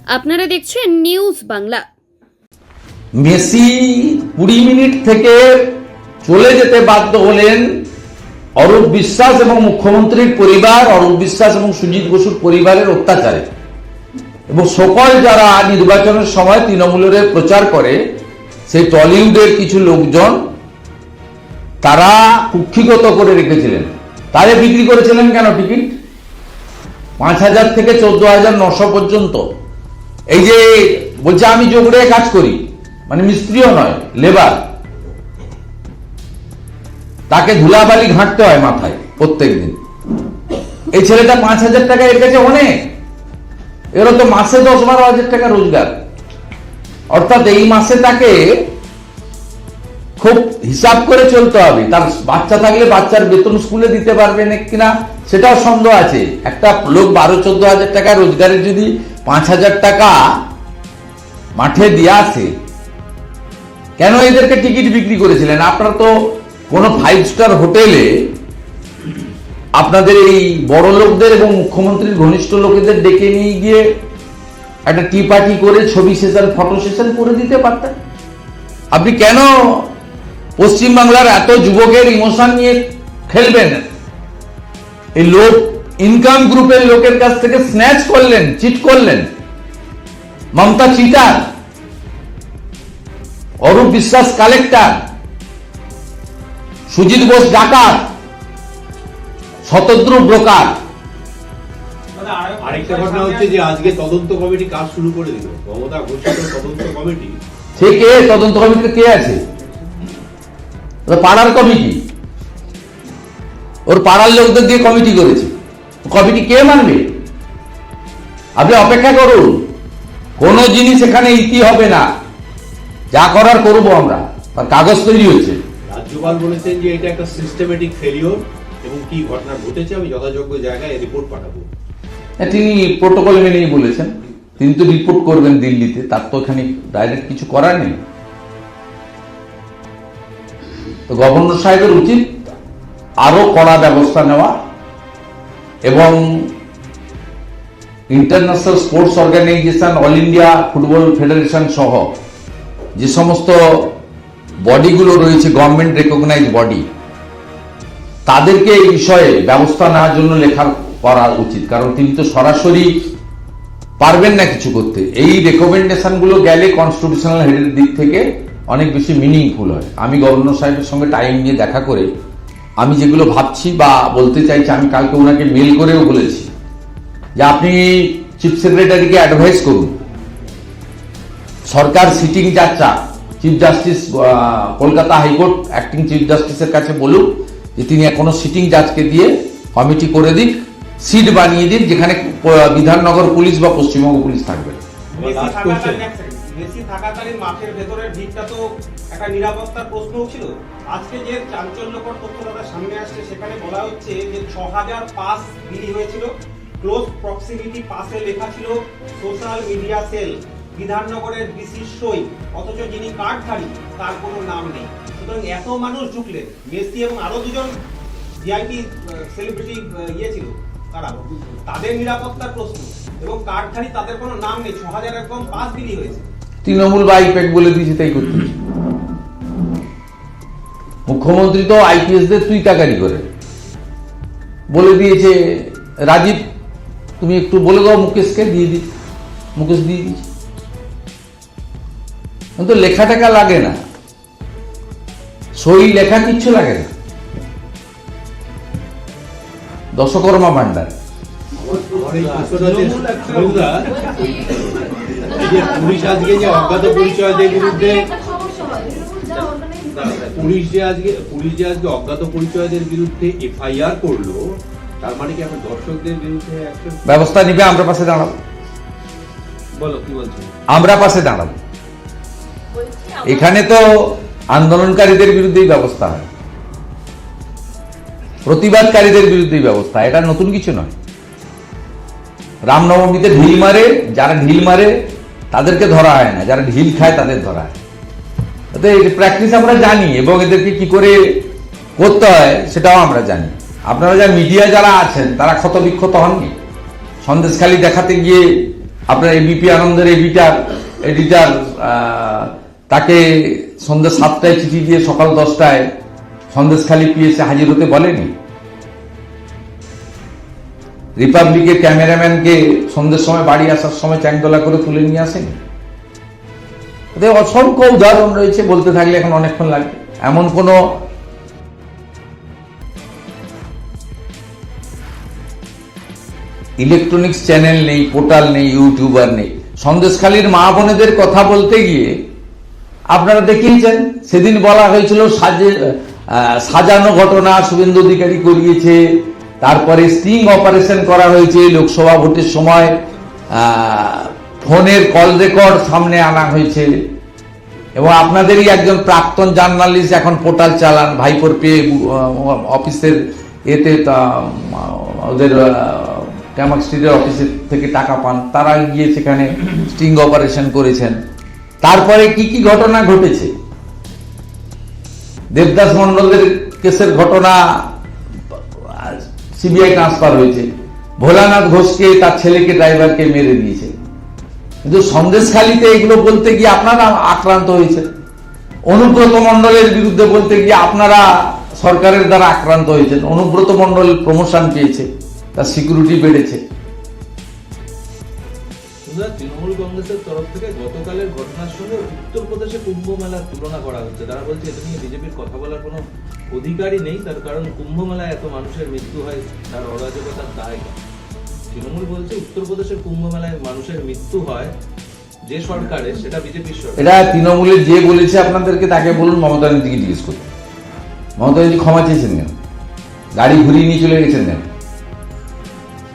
আপনারা দেখছেন news Bangla. Messi 20 minute থেকে চলে যেতে বাধ্য হলেন অরূপ বিশ্বাস এবং মুখ্যমন্ত্রীর পরিবার, অরূপ বিশ্বাস এবং সুজিত বসুর পরিবারের অত্যাচারে। এবং সকল যারা নির্বাচনের সময় তৃণমূলের প্রচার করে সেই টলিউডের কিছু লোকজন তারা কুক্ষিগত করে রেখেছিলেন। তারে বিক্রি করেছিলেন কেন টিকিট? 5,000 থেকে 14,900 পর্যন্ত। এই যে বলছে আমি জোগড়ে কাজ করি, মানে মিস্ত্রিও নয়, লেবার, তাকে ধুলাবালি ঘাঁটতে হয় মাথায় প্রত্যেক দিন। এই ছেলেটা 5,000 টাকা এর কাছে অনেক। এর তো মাসে 10-12,000 টাকা রোজগার। অর্থাৎ এই মাসে তাকে খুব হিসাব করে চলতে হবে। তার বাচ্চা থাকলে বাচ্চার বেতন স্কুলে দিতে পারবে না কিনা সেটাও সন্দেহ আছে। একটা লোক 12-14,000 টাকা রোজগারের যদি 5,000 টাকা মাঠে দিয়ে আসে, কেন এদেরকে টিকিট বিক্রি করেছিলেন? আপনারা তো কোনো 5 স্টার হোটেলে আপনাদের এই বড় লোকদের এবং মুখ্যমন্ত্রীর ঘনিষ্ঠ লোকেদের ডেকে নিয়ে গিয়ে একটা টি পার্টি করে ছবি সেশন, ফটো সেশন করে দিতে পারতেন। আপনি কেন পশ্চিমবাংলার এত যুবকের ইমোশন নিয়ে খেলবেন? এই লোক ইনকাম গ্রুপের লোকের কাছ থেকে স্ন্যাচ করলেন, চিট করলেন। মমতা চিটার, অরূপ বিশ্বাস কালেক্টর, সুজিত বোস ডাকাত, শতদ্রু ব্রোকার। আরেকটা ঘটনা হচ্ছে যে আজকে তদন্ত কমিটি কাজ শুরু করে দিল। মমতা ঘোষিত তদন্ত কমিটি। সে কে? তদন্ত কমিটিতে কে আছে? পাড়ার কমিটি, ওর পাড়ার লোকদের দিয়ে কমিটি করেছে। কমিটি কে মানবে? আপনি অপেক্ষা করুন, কোন জিনিস এখানে ইতি হবে না। যা করার করবো আমরা। তার কাগজ তৈরি হচ্ছে। রাজ্যপাল বলেছেন যে এটা একটা সিস্টেমেটিক ফেলিওর এবং কি ঘটনা ঘটেছে আমি যথাযোগ্য জায়গায় রিপোর্ট পাঠাবো। তিনি প্রোটোকল মেনেই বলেছেন। তিনি তো রিপোর্ট করবেন দিল্লিতে, তার তো এখানে ডাইরেক্ট কিছু করার নেই। তো গভর্নর সাহেবের উচিত আরো কড়া ব্যবস্থা নেওয়া এবং international sports organisation, All India Football Federation সহ যে সমস্ত বডিগুলো রয়েছে, গভর্নমেন্ট রেকগনাইজ বডি, তাদেরকে এই বিষয়ে ব্যবস্থা নেওয়ার জন্য লেখা করা উচিত। কারণ তিনি তো সরাসরি পারবেন না কিছু করতে। এই রেকমেন্ডেশন গুলো গেলে কনস্টিটিউশনাল হেডের দিক থেকে অনেক বেশি মিনিংফুল হয়। আমি গভর্নর সাহেবের সঙ্গে টাইম নিয়ে দেখা করে আমি যেগুলো ভাবছি বা বলতে চাইছি, আমি কালকে ওনাকে মেল করেও বলেছি যে আপনি চিফ সেক্রেটারিকে অ্যাডভাইস করুন, সরকার সিটিং জাজটা chief justice Kolkata high court acting chief জাস্টিসের কাছে বলুক যে তিনি কোনো সিটিং জাজকে দিয়ে কমিটি করে দিক, সিট বানিয়ে দিন, যেখানে বিধাননগর পুলিশ বা পশ্চিমবঙ্গ পুলিশ থাকবে। মেসি থাকাকালীন মাঠের ভেতরের দিকটা তো একটা নিরাপত্তার প্রশ্নও ছিল। আজকে যে চাঞ্চল্যকর তথ্য তাদের সামনে আসছে, সেখানে বলা হচ্ছে যে 6,000 পাস বিলি হয়েছিল। ক্লোজ প্রক্সিমিটি পাসে লেখা ছিল সোশ্যাল মিডিয়া সেল, বিধাননগরের ডিসির সই, অথচ যিনি কার্ডধারী তার কোনো নাম নেই। সুতরাং এত মানুষ ঢুকলে মেসি এবং আরো দুজন ভিআইপি সেলিব্রিটি ছিল, তাদের নিরাপত্তার প্রশ্ন এবং কার্ডধারী তাদের কোনো নাম নেই। 6,000 একদম পাস বিলি হয়েছে। তৃণমূল বা আইপ্যাক বলে দিয়েছে, তাই করতে। মুখ্যমন্ত্রী তো আইপিএস দের তুই তাকারি করে বলে দিয়েছে, রাজীব তুমি একটু বলে দাও মুকেশকে দিয়ে দিচ্ছি। মুকেশ দিয়ে দিচ্ছে। কিন্তু লেখা টাকা লাগে না, সই লেখা কিচ্ছু লাগে না। দশকর্মা ভান্ডার। পুলিশ আজকে যে অজ্ঞাত পরিচয়দের বিরুদ্ধে পুলিশ যে আজকে অজ্ঞাত পরিচয়দের বিরুদ্ধে এফআইআর করলো, তার মানে কি এখন দর্শকদের বিরুদ্ধে ব্যবস্থা নিবে? আমরা পাশে দাঁড়াবো। বলো কি বলছো? আমরা পাশে দাঁড়াবো। এখানে তো আন্দোলনকারীদের বিরুদ্ধেই ব্যবস্থা হয়, প্রতিবাদকারীদের বিরুদ্ধেই ব্যবস্থা। এটা নতুন কিছু নয়। রামনবমীতে ঢিল মারে, যারা ঢিল মারে তাদেরকে ধরা হয় না, যারা ঢিল খায় তাদের ধরা হয়। প্র্যাকটিস আমরা জানি এবং এদেরকে কি করে করতে হয় সেটাও আমরা জানি। আপনারা যা মিডিয়া যারা আছেন তারা ক্ষত বিক্ষত হননি। সন্দেশখালী দেখাতে গিয়ে আপনার এবিপি আনন্দের এডিটার তাকে সন্ধ্যা 7টায় চিঠি দিয়ে সকাল 10টায় সন্দেশখালী পিএসে হাজির হতে বলেনি? রিপাবলিকের ক্যামেরাম্যানকে সন্ধ্যের সময় বাড়ি আসার সময় চ্যাংদোলা করে তুলে নিয়ে আসেনি? এতে অসংখ্য উদাহরণ রয়েছে, বলতে থাকলে এখন অনেকক্ষণ লাগবে। এমন কোন ইলেকট্রনিক্স চ্যানেল নেই, পোর্টাল নেই, ইউটিউবার নেই। সন্দেশখালীর মা বোনেদের কথা বলতে গিয়ে আপনারা দেখিয়েছেন, সেদিন বলা হয়েছিল সাজানো ঘটনা শুভেন্দু অধিকারী করিয়েছে, তারপরে স্টিং অপারেশন করা হয়েছে, লোকসভা ভোটের সময় ফোনের কল রেকর্ড সামনে আনা হয়েছে, এবং আপনাদেরই একজন প্রাক্তন জার্নালিস্ট এখন পোর্টাল চালান, ভাইপোর পেয়ে অফিসের এতে ওদের ট্যামাক স্ট্রিটের অফিসের থেকে টাকা পান, তারা গিয়ে সেখানে স্টিং অপারেশন করেছেন। তারপরে কি কি ঘটনা ঘটেছে, দেবদাস মন্ডলের কেসের ঘটনা, সিবিআই ট্রান্সফার হয়েছে, ভোলানাথ ঘোষকে তার ছেলেকে ড্রাইভারকে মেরে দিয়েছে। কিন্তু সন্দেশখালীতে এগুলো বলতে গিয়ে আপনারা আক্রান্ত হয়েছে, অনুব্রত মন্ডলের বিরুদ্ধে বলতে গিয়ে আপনারা সরকারের দ্বারা আক্রান্ত হয়েছেন। অনুব্রত মন্ডল প্রমোশন পেয়েছে, তার সিকিউরিটি বেড়েছে। তৃণমূল কংগ্রেসের তরফ থেকে গতকালের ঘটনার সঙ্গে উত্তরপ্রদেশে কুম্ভ মেলার তুলনা করা হচ্ছে। তারা বলছে এটা নিয়ে বিজেপির কথা বলার কোনো অধিকারই নেই, তার কারণ কুম্ভ মেলায় এত মানুষের মৃত্যু হয়, তার অরাজকতার দায়। তৃণমূল বলছে উত্তরপ্রদেশের কুম্ভ মেলায় মানুষের মৃত্যু হয় যে সরকারে, সেটা বিজেপির সরকার। এটা তৃণমূলের যে বলেছে আপনাদেরকে তাকে বলুন, মমতা ব্যানার্জিকে জিজ্ঞেস করতে। মমতা ব্যানার্জি ক্ষমা চেয়েছেন কেন? গাড়ি ঘুরিয়ে নিয়ে চলে গেছেন কেন?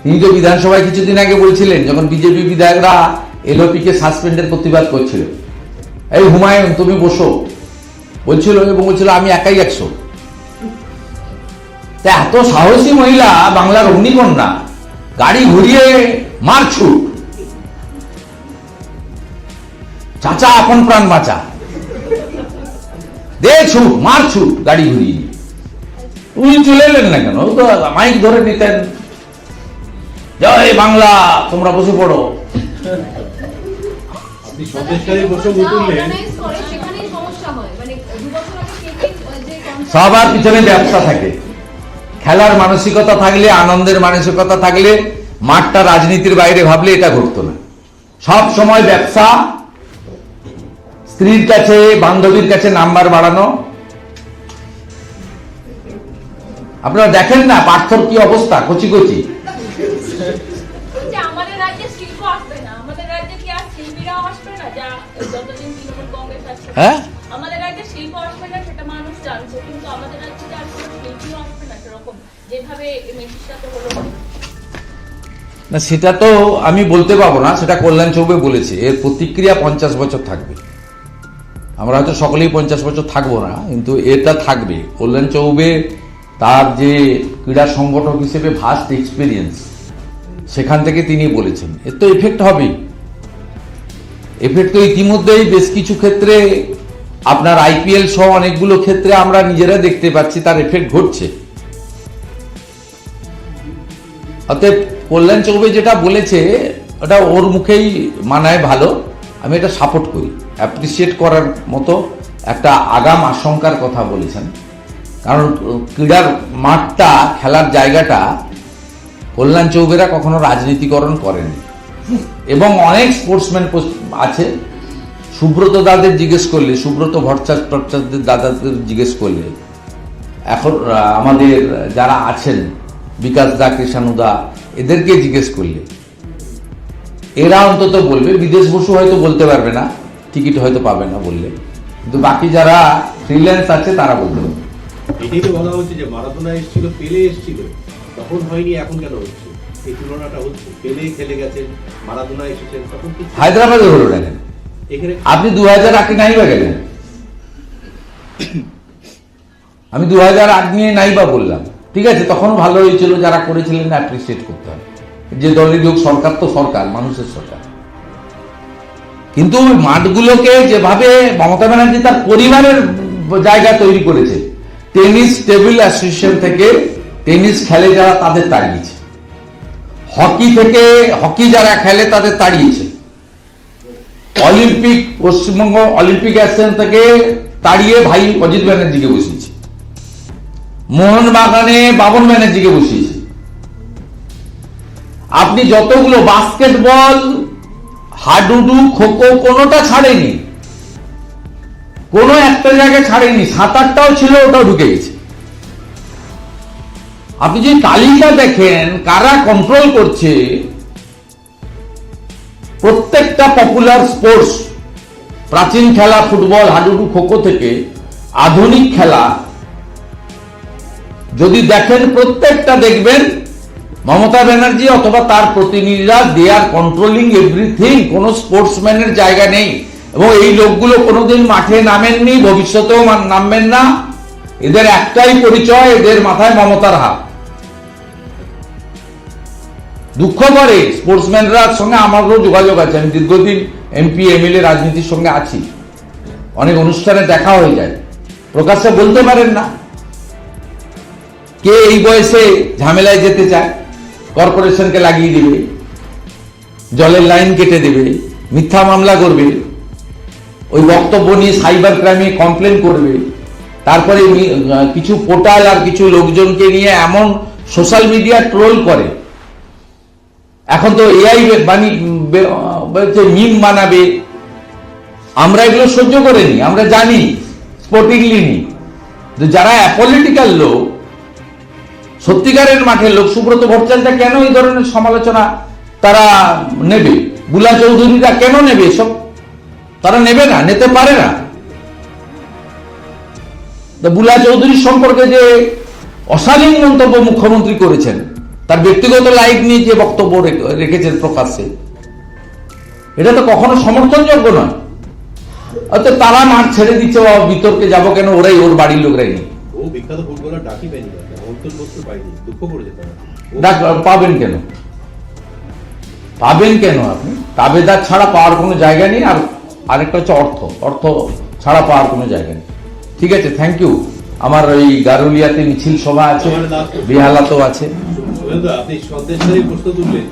তিনি তো বিধানসভায় কিছুদিন আগে বলছিলেন, যখন বিজেপি বিধায়করা এলওপিকে সাসপেন্ডের প্রতিবাদ করছিল, এই হুমায়ুন তুমি বসো বলছিল, এবং বলছিল আমি একাই 100। এত সাহসী মহিলা, বাংলার অগ্নিকন্যা, গাড়ি ঘুরিয়ে মারছুট, চাচা আপন প্রাণ বাঁচা, দেখছুট মারছুট গাড়ি ঘুরিয়ে। উনি চলে এলেন না কেন? তো মাইক ধরে নিতেন, জয় বাংলা, তোমরা বসে পড়ো। আপনি সন্দেশখালী প্রসঙ্গ তুললেন, সবার পিছনে ব্যবসা থাকে। খেলার মানসিকতা থাকলে, আনন্দের মানসিকতা থাকলে, মাঠটা রাজনীতির বাইরে ভাবলে এটা ঘটতো না। সব সময় ব্যবসা, স্ত্রীর কাছে, বান্ধবীর কাছে নাম্বার বাড়ানো। আপনারা দেখেন না পার্থর কি অবস্থা, কচি কচি। আমাদের রাজ্যে শিল্প আসবে না, আমাদের রাজ্যে কি আর শিল্পীরাও আসবে না? যা যতদিন তৃণমূল কংগ্রেস আছে, হ্যাঁ, আমাদের রাজ্যে শিল্প আসবে না, সেটা মানুষ জানছে, কিন্তু আমাদের রাজ্যে আর কোনো শিল্পীও আসবে না সেরকম, যেভাবে মেশিনটাতে হলো। না সেটা তো আমি বলতে পারবো না, সেটা কল্যাণ চৌবে বলেছে। এর প্রতিক্রিয়া 50 বছর থাকবে। আমরা হয়তো সকলেই 50 বছর থাকবো না, কিন্তু এটা থাকবে। কল্যাণ চৌবে তার যে ক্রীড়া সংগঠক হিসেবে ভাস্ট এক্সপিরিয়েন্স, সেখান থেকে তিনি বলেছেন এর তো এফেক্ট হবেই। এফেক্ট তো ইতিমধ্যেই বেশ কিছু ক্ষেত্রে, আপনার আইপিএল সহ অনেকগুলো ক্ষেত্রে আমরা নিজেরা দেখতে পাচ্ছি তার এফেক্ট ঘটছে। অতএব কল্যাণ চৌবে যেটা বলেছে ওটা ওর মুখেই মানায় ভালো, আমি এটা সাপোর্ট করি। অ্যাপ্রিসিয়েট করার মতো একটা আগাম আশঙ্কার কথা বলেছেন, কারণ ক্রীড়ার মাঠটা, খেলার জায়গাটা কল্যাণ চৌবেরা কখনো রাজনীতিকরণ করেনি। এবং অনেক স্পোর্টসম্যান আছে, সুব্রত দাদের জিজ্ঞেস করলে, সুব্রত ভট্টাচার্যদের দাদাদের জিজ্ঞেস করলে, এখন আমাদের যারা আছেন বিকাশ দা, কৃষাণু দা, এদেরকে জিজ্ঞেস করলে এরা অন্তত বলবে, বিদেশ বসু হয়তো বলতে পারবে না, টিকিট হয়তো পাবে না বললে, কিন্তু বাকি যারা ফ্রিল্যান্স আছে তারা বলতে পারবে। এটাই তো বলা হচ্ছে যে মারাদোনা এসেছিল, পেলে এসেছিল, তখন হয়নি, এখন কেন হচ্ছে? এই তুলনাটা হচ্ছে, পেলে খেলে গেছেন, মারাদোনা এসেছেন, তখন কি হায়দ্রাবাদে হলো না কেন? এখানে আপনি 2008 নাইবা গেলেন, আমি 2008 নিয়ে নাইবা বললাম, ঠিক আছে, তখন ভালো হয়েছিল, যারা করেছিলেন অ্যাপ্রিসিয়েট করতে হবে। যে দলের লোক, সরকার তো সরকার, মানুষের সরকার। কিন্তু মাঠগুলোকে যেভাবে মমতা ব্যানার্জি তার পরিবারের জায়গা তৈরি করেছে, টেনিস টেবিল অ্যাসোসিয়েশন থেকে টেনিস খেলে যারা তাদের তাড়িয়েছে, হকি যারা খেলে তাদের তাড়িয়েছে, পশ্চিমবঙ্গ অলিম্পিক অ্যাসোসিয়েশন থেকে তাড়িয়ে ভাই অজিত ব্যানার্জিকে বসিয়েছে, মোহনবাগানে বাবন ব্যানার্জিকে বসিয়েছে। আপনি যতগুলো বাস্কেটবল, হাডুডু, খোখো কোনোটা ছাড়েনি, কোনো একটা জায়গায় ছাড়েনি, 7-8টাও ছিল, ওটাও ঢুকে গেছে। আপনি যদি তালিকা দেখেন কারা কন্ট্রোল করছে, প্রত্যেকটা পপুলার স্পোর্টস, প্রাচীন খেলা ফুটবল, হাডুডু, খোখো থেকে আধুনিক খেলা যদি দেখেন, প্রত্যেকটা দেখবেন মমতা ব্যানার্জি অথবা তার প্রতিনিধিরা, দে আর কন্ট্রোলিং এভরিথিং। কোন স্পোর্টসম্যানের জায়গা নেই, এবং এই লোকগুলো কোনোদিন মাঠে নামেননি, ভবিষ্যতেও নামবেন না। এদের একটাই পরিচয়, এদের মাথায় মমতার হাত। দুঃখ করে স্পোর্টসম্যানরা সঙ্গে আমারও যোগাযোগ আছে, আমি দীর্ঘদিন এমপি এমএলএ রাজনীতির সঙ্গে আছি, অনেক অনুষ্ঠানে দেখা হয়ে যায়, প্রকাশ্যে বলতে পারেন না কে এই বয়সে ঝামেলায় যেতে চায়, কর্পোরেশনকে লাগিয়ে দেবে, জলের লাইন কেটে দেবে, মিথ্যা মামলা করবে, ওই বক্তব্য নিয়ে সাইবার ক্রাইমে কমপ্লেন করবে, তারপরে কিছু পোর্টাল আর কিছু লোকজনকে নিয়ে এমন সোশ্যাল মিডিয়া ট্রোল করে। এখন তো এআই মিম বানাবে, আমরা এগুলো সহ্য করে নি, আমরা জানি স্পোর্টিংলি নি। যারা অ্যাপলিটিক্যাল লোক, সত্যিকারের মাঠের লোক, সুব্রত ভট্টাচার্য কেন এই ধরনের সমালোচনা তারা নেবে? বুলা চৌধুরীরা কেন নেবে? সব তারা নেবে না, নিতে পারে না। বুলা চৌধুরীর সম্পর্কে যে অশালীন মন্তব্য মুখ্যমন্ত্রী করেছেন, তার ব্যক্তিগত লাইফ নিয়ে যে বক্তব্য রেখেছেন প্রকাশ্যে, এটা তো কখনো সমর্থনযোগ্য নয়। অর্থাৎ তারা মাঠ ছেড়ে দিচ্ছে, বিতর্কে যাবো কেন, ওরাই, ওর বাড়ির লোকরাই নেই। ও বিখ্যাত ফুটবলার ডাকি পায়নি, অন্তর্ভুক্ত পাইনি, দুঃখ করেছে তারা। পাবেন কেন? পাবেন কেন? আপনি তাবেদার ছাড়া পাওয়ার কোনো জায়গা নেই। আর আরেকটা হচ্ছে অর্থ ছাড়া পাওয়ার কোনো জায়গা নেই। ঠিক আছে, থ্যাংক ইউ। আমার ওই গারুলিয়াতে মিছিল সভা আছে, বেহালাতেও আছে। আপনি সন্দেশকারী প্রশ্ন তুললেন,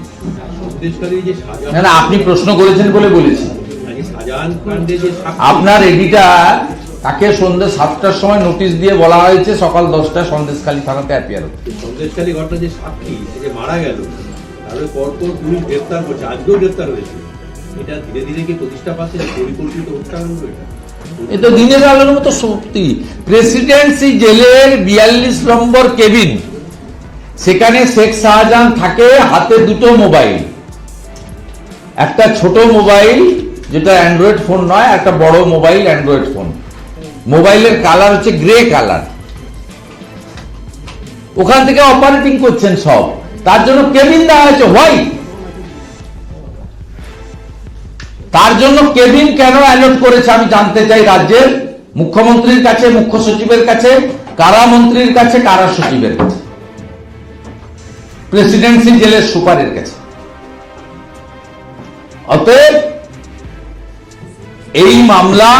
সন্দেশকারী যে না না, আপনি প্রশ্ন করেছেন বলে বলেছি। আপনার এডিটার তাকে সন্ধ্যে 7টার সময় নোটিশ দিয়ে বলা হয়েছে সকাল 10টায় সন্দেশখালী থানাতে অ্যাপিয়ার হতে। সন্দেশখালী ঘটনা যে সাক্ষী, সে যে মারা গেল, তারপরে পরপর পুলিশ গ্রেফতার করছে, আজকেও গ্রেফতার হয়েছে। এটা ধীরে ধীরে কি প্রতিষ্ঠা পাচ্ছে, পরিকল্পিত হত্যাকাণ্ড এটা? এ তো দিনের আলোর মতো সত্যি। প্রেসিডেন্সি জেলের 42 নম্বর কেবিন, সেখানে শেখ শাহজাহান থাকে, হাতে দুটো মোবাইল, একটা ছোট মোবাইল যেটা অ্যান্ড্রয়েড ফোন নয়, একটা বড় মোবাইল অ্যান্ড্রয়েড ফোন। মোবাইলের কালার হচ্ছে গ্রে কালার। ওখান থেকে অপারেটিং করছেন সব, তার জন্য কেবিন দেওয়া হয়েছে হোয়াইট। তার জন্য কেবিন কেন অ্যালট করেছে আমি জানতে চাই রাজ্যের মুখ্যমন্ত্রীর কাছে, মুখ্য সচিবের কাছে, কারামন্ত্রীর কাছে, কারা সচিবের কাছে, প্রেসিডেন্সি জেলের সুপারের কাছে। অতএব এই মামলা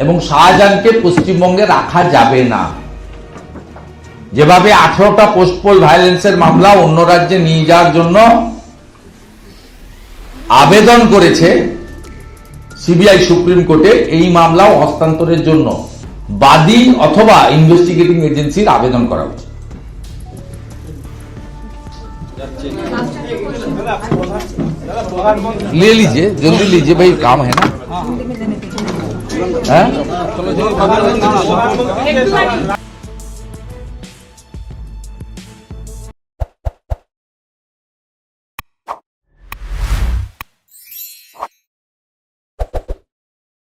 এবং শাহজাহানকে পশ্চিমবঙ্গে রাখা যাবে না। যেভাবে 18টা পোস্টপোল ভায়োলেন্সের মামলা অন্য রাজ্যে নিয়ে যাওয়ার জন্য আবেদন করেছে সিবিআই সুপ্রিম কোর্টে, এই মামলাও হস্তান্তরের জন্য বাদী অথবা ইনভেস্টিগেটিং এজেন্সির আবেদন করা উচিত। ले लीजिए, जल्दी लीजिए भाई, काम है ना। हाँ?